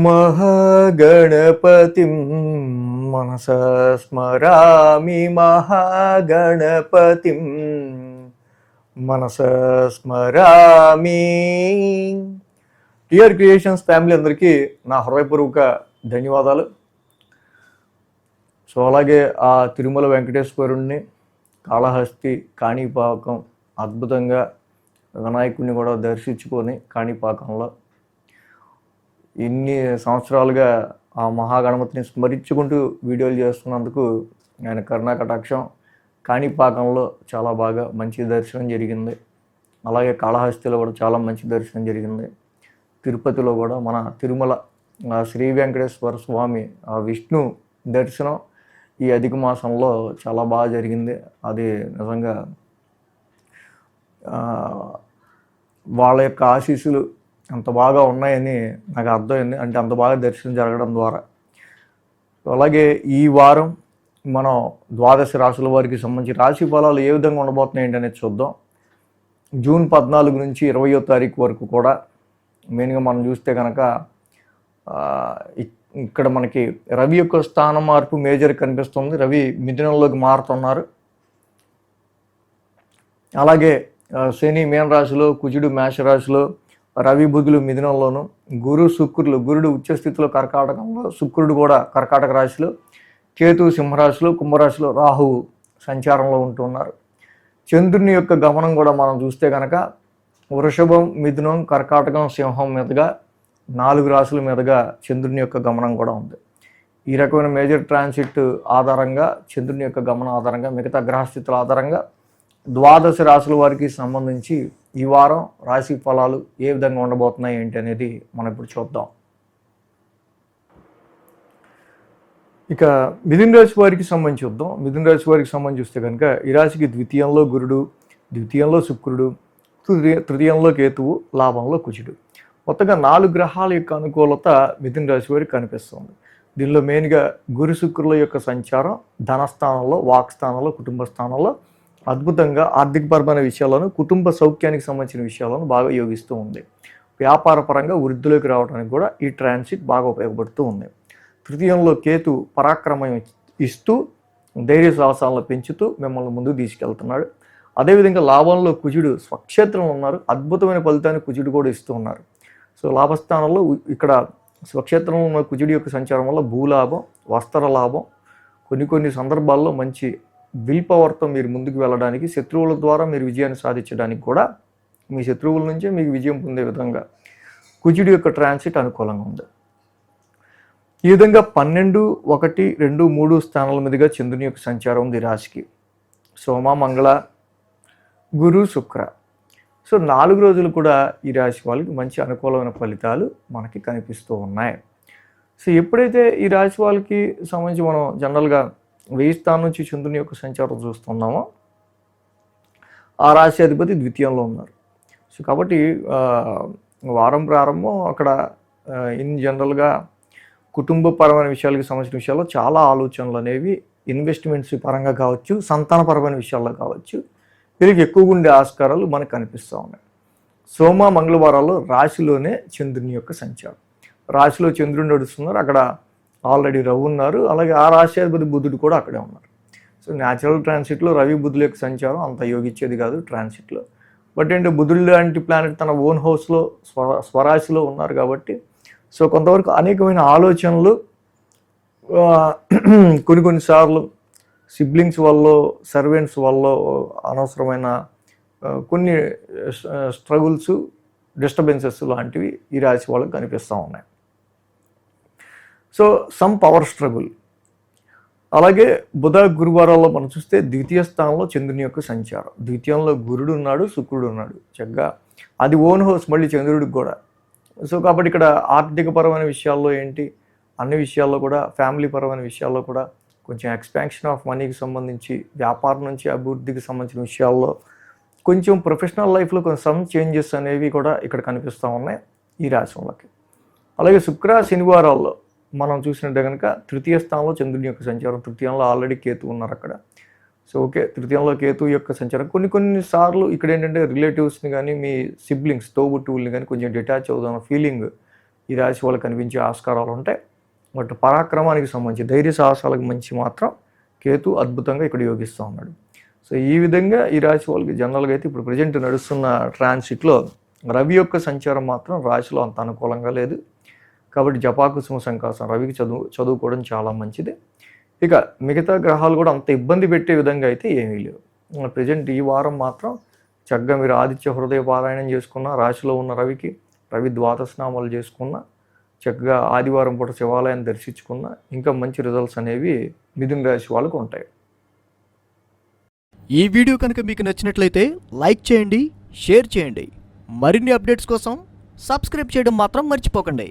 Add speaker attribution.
Speaker 1: మహాగణపతిం మనసా స్మరామి మహాగణపతిం మనసా స్మరామి. TR creations family అందరికీ నా హృదయపూర్వక ధన్యవాదాలు. సో అలాగే ఆ తిరుమల వెంకటేశ్వరుణ్ణి, కాళహస్తి, కాణిపాకం అద్భుతంగా వినాయకుడిని కూడా దర్శించుకొని కాణిపాకంలో ఇన్ని సంవత్సరాలుగా ఆ మహాగణపతిని స్మరించుకుంటూ వీడియోలు చేస్తున్నందుకు ఆయన కరుణాకటాక్షం. కాణిపాకంలో చాలా బాగా మంచి దర్శనం జరిగింది. అలాగే కాళహస్తిలో కూడా చాలా మంచి దర్శనం జరిగింది. తిరుపతిలో కూడా మన తిరుమల శ్రీ వెంకటేశ్వర స్వామి విష్ణు దర్శనం ఈ అధిక మాసంలో చాలా బాగా జరిగింది. అది నిజంగా వాళ్ళ యొక్క ఆశీస్సులు అంత బాగా ఉన్నాయని నాకు అర్థమైంది. అంటే అంత బాగా దర్శనం జరగడం ద్వారా. అలాగే ఈ వారం మనం ద్వాదశ రాశుల వారికి సంబంధించి రాశి ఫలాలు ఏ విధంగా ఉండబోతున్నాయి ఏంటనేది చూద్దాం. జూన్ 14 నుంచి 20వ తారీఖు వరకు కూడా మెయిన్గా మనం చూస్తే కనుక ఇక్కడ మనకి రవి యొక్క స్థాన మార్పు మేజర్ కనిపిస్తుంది. రవి మిథునంలోకి మారుతున్నారు. అలాగే శని మీన రాశిలో, కుజుడు మేష రాశిలో, రవి బుధులు మిథునంలోను, గురుడు ఉచ్చస్థితిలో కర్కాటకంలో, శుక్రుడు కూడా కర్కాటక రాశిలో, కేతు సింహరాశిలో, కుంభరాశిలో, రాహువు సంచారంలో ఉంటున్నారు. చంద్రుని యొక్క గమనం కూడా మనం చూస్తే కనుక వృషభం, మిథునం, కర్కాటకం, సింహం మీదుగా 4 రాశుల మీదుగా చంద్రుని యొక్క గమనం కూడా ఉంది. ఈ రకమైన మేజర్ ట్రాన్సిట్ ఆధారంగా, చంద్రుని యొక్క గమనం ఆధారంగా, మిగతా గ్రహస్థితుల ఆధారంగా ద్వాదశ రాశుల వారికి సంబంధించి ఈ వారం రాశి ఫలాలు ఏ విధంగా ఉండబోతున్నాయి ఏంటి అనేది మనం ఇప్పుడు చూద్దాం. ఇక మిథున రాశి వారికి సంబంధించి చూద్దాం. మిథున రాశి వారికి సంబంధించి చూస్తే కనుక ఈ రాశికి ద్వితీయంలో గురుడు, ద్వితీయంలో శుక్రుడు, తృతీయంలో కేతువు, లాభంలో కుజుడు. మొత్తంగా 4 గ్రహాల యొక్క అనుకూలత మిథున రాశి వారికి కనిపిస్తుంది. దీనిలో మెయిన్గా గురు శుక్రుల యొక్క సంచారం ధనస్థానంలో, వాక్ స్థానంలో, కుటుంబ స్థానంలో అద్భుతంగా ఆర్థికపరమైన విషయాలను, కుటుంబ సౌఖ్యానికి సంబంధించిన విషయాలను బాగా యోగిస్తూ ఉంది. వ్యాపార పరంగా వృద్ధిలోకి రావడానికి కూడా ఈ ట్రాన్సిట్ బాగా ఉపయోగపడుతూ ఉంది. తృతీయంలో కేతు పరాక్రమం ఇస్తూ ధైర్య సాహసాలను పెంచుతూ మిమ్మల్ని ముందుకు తీసుకెళ్తున్నాడు. అదేవిధంగా లాభంలో కుజుడు స్వక్షేత్రంలో ఉన్నారు. అద్భుతమైన ఫలితాన్ని కుజుడు కూడా ఇస్తూ ఉన్నారు. సో లాభస్థానంలో ఇక్కడ స్వక్షేత్రంలో ఉన్న కుజుడి యొక్క సంచారం వల్ల భూలాభం, వస్త్ర లాభం, కొన్ని సందర్భాల్లో మంచి విల్ పవర్తో మీరు ముందుకు వెళ్ళడానికి, శత్రువుల ద్వారా మీరు విజయాన్ని సాధించడానికి కూడా మీ శత్రువుల నుంచే మీకు విజయం పొందే విధంగా కుజుడి యొక్క ట్రాన్సిట్ అనుకూలంగా ఉంది. ఈ విధంగా 12, 1, 2, 3 స్థానాల మీదుగా చంద్రుని యొక్క సంచారం ఉంది రాశికి. సోమ, మంగళ, గురు, శుక్ర. సో 4 రోజులు కూడా ఈ రాశి వాళ్ళకి మంచి అనుకూలమైన ఫలితాలు మనకి కనిపిస్తూ ఉన్నాయి. సో ఎప్పుడైతే ఈ రాశి వాళ్ళకి సంబంధించి మనం జనరల్గా 1000 స్థానం నుంచి చంద్రుని యొక్క సంచారం చూస్తున్నామో ఆ రాశి అధిపతి ద్వితీయంలో ఉన్నారు. సో కాబట్టి వారం ప్రారంభం అక్కడ ఇన్ జనరల్గా కుటుంబపరమైన విషయాలకు సంబంధించిన విషయాల్లో చాలా ఆలోచనలు అనేవి ఇన్వెస్ట్మెంట్స్ పరంగా కావచ్చు, సంతానపరమైన విషయాల్లో కావచ్చు, వీరికి ఎక్కువగా ఉండే ఆస్కారాలు మనకు కనిపిస్తూ ఉన్నాయి. సోమ, మంగళవారాల్లో రాశిలోనే చంద్రుని యొక్క సంచారం. రాశిలో చంద్రుడు నడుస్తున్నారు. అక్కడ ఆల్రెడీ రవి ఉన్నారు. అలాగే ఆ రాశియాధిపతి బుధుడు కూడా అక్కడే ఉన్నారు. సో న్యాచురల్ ట్రాన్సిట్లో రవి బుధుల యొక్క సంచారం అంత యోగిచ్చేది కాదు ట్రాన్సిట్లో. బట్ ఏంటి బుధుడు లాంటి ప్లానెట్ తన ఓన్ హౌస్లో స్వరాశిలో ఉన్నారు కాబట్టి సో కొంతవరకు అనేకమైన ఆలోచనలు కొన్నిసార్లు సిబ్లింగ్స్ వల్ల, సర్వెంట్స్ వల్ల అనవసరమైన కొన్ని స్ట్రగుల్స్, డిస్టర్బెన్సెస్ లాంటివి ఈ రాశి వాళ్ళకి కనిపిస్తూ ఉన్నాయి. So some power struggle. అలాగే బుధ, గురువారాల్లో మనం చూస్తే ద్వితీయ స్థానంలో చంద్రుని యొక్క సంచారం. ద్వితీయంలో గురుడు ఉన్నాడు, శుక్రుడు ఉన్నాడు. చక్కగా అది ఓన్ హౌస్ మళ్ళీ చంద్రుడికి కూడా. సో కాబట్టి ఇక్కడ ఆర్థికపరమైన విషయాల్లో ఏంటి, అన్ని విషయాల్లో కూడా, ఫ్యామిలీ పరమైన విషయాల్లో కూడా కొంచెం ఎక్స్పాన్షన్ ఆఫ్ మనీకి సంబంధించి, వ్యాపారం నుంచి అభివృద్ధికి సంబంధించిన విషయాల్లో కొంచెం ప్రొఫెషనల్ లైఫ్లో కొంచెం సమ్ చేంజెస్ అనేవి కూడా ఇక్కడ కనిపిస్తూ ఉన్నాయి ఈ రాశి వాళ్ళకి. అలాగే శుక్ర, శనివారాల్లో మనం చూసినట్టే కనుక తృతీయ స్థానంలో చంద్రుని యొక్క సంచారం. తృతీయంలో ఆల్రెడీ కేతు ఉన్నారు అక్కడ. సో ఓకే, తృతీయంలో కేతు యొక్క సంచారం కొన్ని సార్లు ఇక్కడ ఏంటంటే రిలేటివ్స్ని కానీ, మీ సిబ్లింగ్స్, తోబుట్టువుల్ని కానీ కొంచెం డిటాచ్ అవుతున్న ఫీలింగ్ ఈ రాశి వాళ్ళకి కనిపించే ఆస్కారాలు ఉంటాయి. బట్ పరాక్రమానికి సంబంధించి ధైర్య సాహసాలకు మంచి మాత్రం కేతు అద్భుతంగా ఇక్కడ యోగిస్తూ ఉన్నాడు. సో ఈ విధంగా ఈ రాశి వాళ్ళకి జనరల్గా అయితే ఇప్పుడు ప్రజెంట్ నడుస్తున్న ట్రాన్సిట్లో రవి యొక్క సంచారం మాత్రం రాశిలో అంత అనుకూలంగా లేదు. కాబట్టి జపాకుసుమ సంకాసం రవికి చదువుకోవడం చాలా మంచిది. ఇక మిగతా గ్రహాలు కూడా అంత ఇబ్బంది పెట్టే విధంగా అయితే ఏమీ లేవు. ప్రజెంట్ ఈ వారం మాత్రం చక్కగా మీరు ఆదిత్య హృదయ పారాయణం చేసుకున్న, రాశిలో ఉన్న రవి ద్వాదశనామాలు చేసుకున్న, చక్కగా ఆదివారం పూట శివాలయాన్ని దర్శించుకున్న ఇంకా మంచి రిజల్ట్స్ అనేవి మిథున రాశి వాళ్ళకు ఉంటాయి.
Speaker 2: ఈ వీడియో కనుక మీకు నచ్చినట్లయితే లైక్ చేయండి, షేర్ చేయండి. మరిన్ని అప్డేట్స్ కోసం సబ్స్క్రైబ్ చేయడం మాత్రం మర్చిపోకండి.